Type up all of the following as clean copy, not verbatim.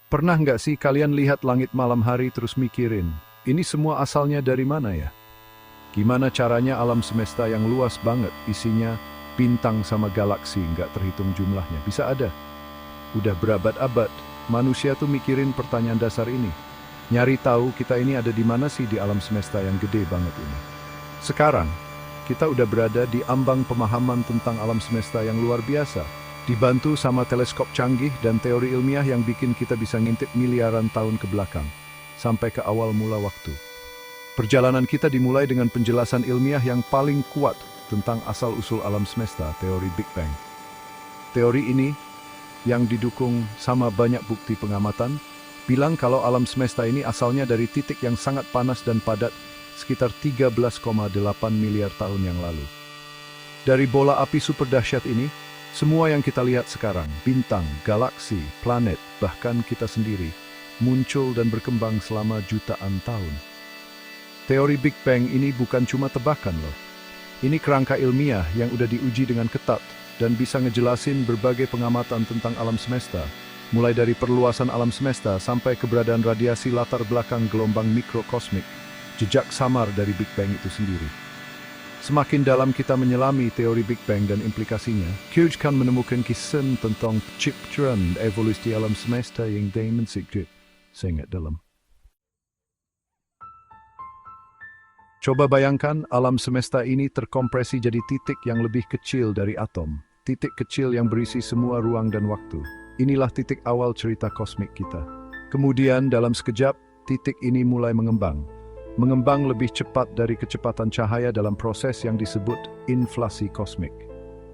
Pernah nggak sih kalian lihat langit malam hari terus mikirin, ini semua asalnya dari mana ya? Gimana caranya alam semesta yang luas banget, isinya bintang sama galaksi nggak terhitung jumlahnya, bisa ada? Udah berabad-abad, manusia tuh mikirin pertanyaan dasar ini. Nyari tahu kita ini ada di mana sih di alam semesta yang gede banget ini. Sekarang, kita udah berada di ambang pemahaman tentang alam semesta yang luar biasa. Dibantu sama teleskop canggih dan teori ilmiah yang bikin kita bisa ngintip miliaran tahun ke belakang, sampai ke awal mula waktu. Perjalanan kita dimulai dengan penjelasan ilmiah yang paling kuat tentang asal-usul alam semesta, teori Big Bang. Teori ini, yang didukung sama banyak bukti pengamatan, bilang kalau alam semesta ini asalnya dari titik yang sangat panas dan padat sekitar 13,8 miliar tahun yang lalu. Dari bola api super dahsyat ini, semua yang kita lihat sekarang, bintang, galaksi, planet, bahkan kita sendiri, muncul dan berkembang selama jutaan tahun. Teori Big Bang ini bukan cuma tebakan loh. Ini kerangka ilmiah yang udah diuji dengan ketat dan bisa ngejelasin berbagai pengamatan tentang alam semesta, mulai dari perluasan alam semesta sampai keberadaan radiasi latar belakang gelombang mikrokosmik, jejak samar dari Big Bang itu sendiri. Semakin dalam kita menyelami teori Big Bang dan implikasinya, kita akan menemukan kisah tentang penciptaan evolusi alam semesta yang sangat dalam. Coba bayangkan alam semesta ini terkompresi jadi titik yang lebih kecil dari atom. Titik kecil yang berisi semua ruang dan waktu. Inilah titik awal cerita kosmik kita. Kemudian dalam sekejap, titik ini mulai mengembang. Mengembang lebih cepat dari kecepatan cahaya dalam proses yang disebut inflasi kosmik.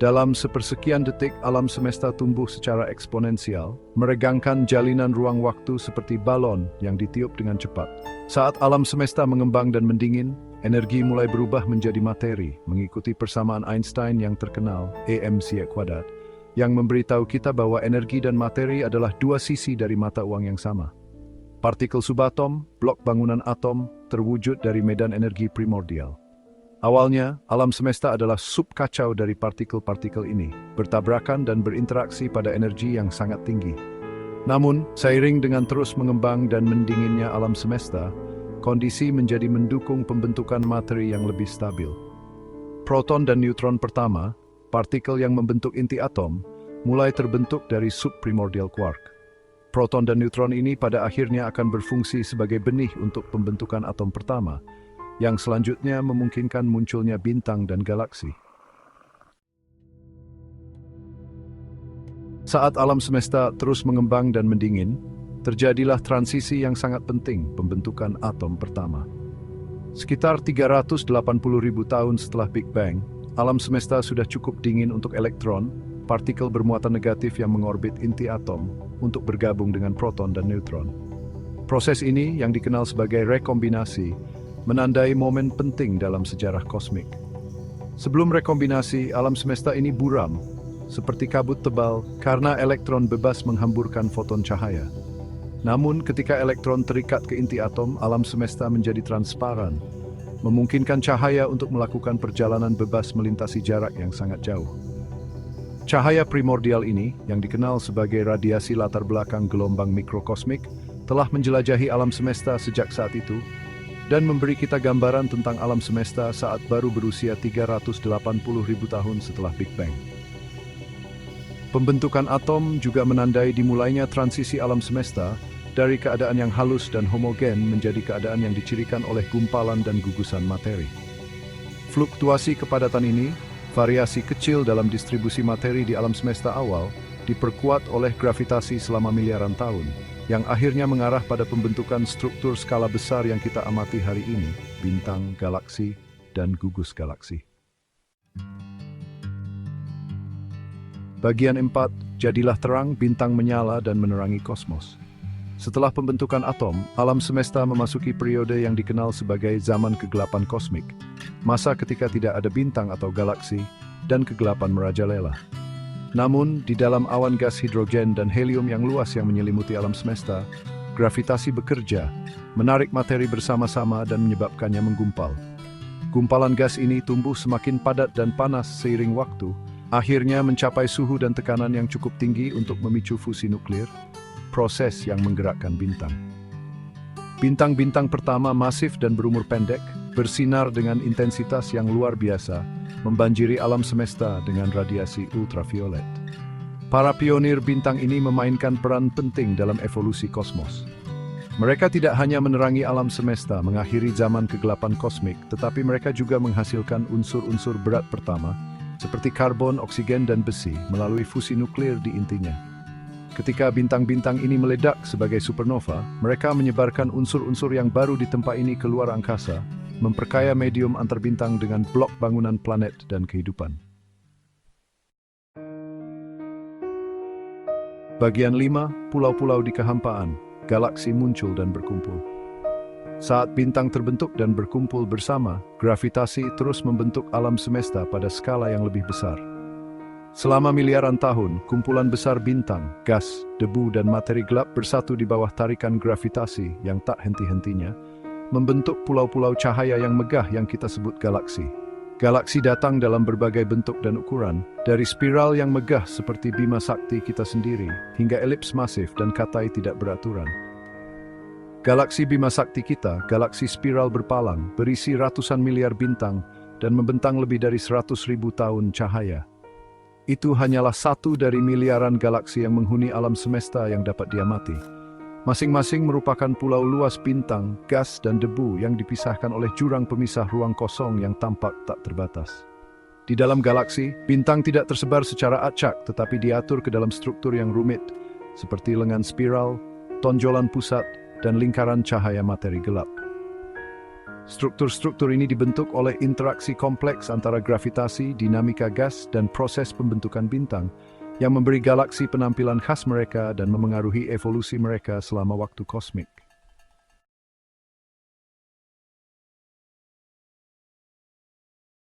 Dalam sepersekian detik, alam semesta tumbuh secara eksponensial, meregangkan jalinan ruang waktu seperti balon yang ditiup dengan cepat. Saat alam semesta mengembang dan mendingin, energi mulai berubah menjadi materi, mengikuti persamaan Einstein yang terkenal, E/mc², yang memberitahu kita bahwa energi dan materi adalah dua sisi dari mata uang yang sama. Partikel subatom, blok bangunan atom, terwujud dari medan energi primordial. Awalnya, alam semesta adalah subkacau dari partikel-partikel ini, bertabrakan dan berinteraksi pada energi yang sangat tinggi. Namun, seiring dengan terus mengembang dan mendinginnya alam semesta, kondisi menjadi mendukung pembentukan materi yang lebih stabil. Proton dan neutron pertama, partikel yang membentuk inti atom, mulai terbentuk dari subprimordial quark. Proton dan neutron ini pada akhirnya akan berfungsi sebagai benih untuk pembentukan atom pertama, yang selanjutnya memungkinkan munculnya bintang dan galaksi. Saat alam semesta terus mengembang dan mendingin, terjadilah transisi yang sangat penting, pembentukan atom pertama. Sekitar 380.000 tahun setelah Big Bang, alam semesta sudah cukup dingin untuk elektron, partikel bermuatan negatif yang mengorbit inti atom, untuk bergabung dengan proton dan neutron. Proses ini, yang dikenal sebagai rekombinasi, menandai momen penting dalam sejarah kosmik. Sebelum rekombinasi, alam semesta ini buram, seperti kabut tebal, karena elektron bebas menghamburkan foton cahaya. Namun, ketika elektron terikat ke inti atom, alam semesta menjadi transparan, memungkinkan cahaya untuk melakukan perjalanan bebas melintasi jarak yang sangat jauh. Cahaya primordial ini, yang dikenal sebagai radiasi latar belakang gelombang mikrokosmik, telah menjelajahi alam semesta sejak saat itu, dan memberi kita gambaran tentang alam semesta saat baru berusia 380.000 tahun setelah Big Bang. Pembentukan atom juga menandai dimulainya transisi alam semesta dari keadaan yang halus dan homogen menjadi keadaan yang dicirikan oleh gumpalan dan gugusan materi. Fluktuasi kepadatan ini, variasi kecil dalam distribusi materi di alam semesta awal, diperkuat oleh gravitasi selama miliaran tahun, yang akhirnya mengarah pada pembentukan struktur skala besar yang kita amati hari ini, bintang, galaksi, dan gugus galaksi. Bagian 4, jadilah terang, bintang menyala dan menerangi kosmos. Setelah pembentukan atom, alam semesta memasuki periode yang dikenal sebagai zaman kegelapan kosmik, masa ketika tidak ada bintang atau galaksi, dan kegelapan merajalela. Namun, di dalam awan gas hidrogen dan helium yang luas yang menyelimuti alam semesta, gravitasi bekerja, menarik materi bersama-sama dan menyebabkannya menggumpal. Gumpalan gas ini tumbuh semakin padat dan panas seiring waktu, akhirnya mencapai suhu dan tekanan yang cukup tinggi untuk memicu fusi nuklir. proses yang menggerakkan bintang. Bintang-bintang pertama masif dan berumur pendek, bersinar dengan intensitas yang luar biasa, membanjiri alam semesta dengan radiasi ultraviolet. Para pionir bintang ini memainkan peran penting dalam evolusi kosmos. Mereka tidak hanya menerangi alam semesta, mengakhiri zaman kegelapan kosmik, tetapi mereka juga menghasilkan unsur-unsur berat pertama, seperti karbon, oksigen, dan besi, melalui fusi nuklir di intinya. Ketika bintang-bintang ini meledak sebagai supernova, mereka menyebarkan unsur-unsur yang baru di tempat ini ke luar angkasa, memperkaya medium antarbintang dengan blok bangunan planet dan kehidupan. Bagian 5, pulau-pulau di kehampaan, galaksi muncul dan berkumpul. Saat bintang terbentuk dan berkumpul bersama, gravitasi terus membentuk alam semesta pada skala yang lebih besar. Selama miliaran tahun, kumpulan besar bintang, gas, debu, dan materi gelap bersatu di bawah tarikan gravitasi yang tak henti-hentinya, membentuk pulau-pulau cahaya yang megah yang kita sebut galaksi. Galaksi datang dalam berbagai bentuk dan ukuran, dari spiral yang megah seperti Bima Sakti kita sendiri, hingga elips masif dan katai tidak beraturan. Galaksi Bima Sakti kita, galaksi spiral berpalang, berisi ratusan miliar bintang, dan membentang lebih dari 100.000 tahun cahaya. Itu hanyalah satu dari miliaran galaksi yang menghuni alam semesta yang dapat diamati. Masing-masing merupakan pulau luas bintang, gas, dan debu yang dipisahkan oleh jurang pemisah ruang kosong yang tampak tak terbatas. Di dalam galaksi, bintang tidak tersebar secara acak, tetapi diatur ke dalam struktur yang rumit, seperti lengan spiral, tonjolan pusat, dan lingkaran cahaya materi gelap. Struktur-struktur ini dibentuk oleh interaksi kompleks antara gravitasi, dinamika gas, dan proses pembentukan bintang, yang memberi galaksi penampilan khas mereka dan memengaruhi evolusi mereka selama waktu kosmik.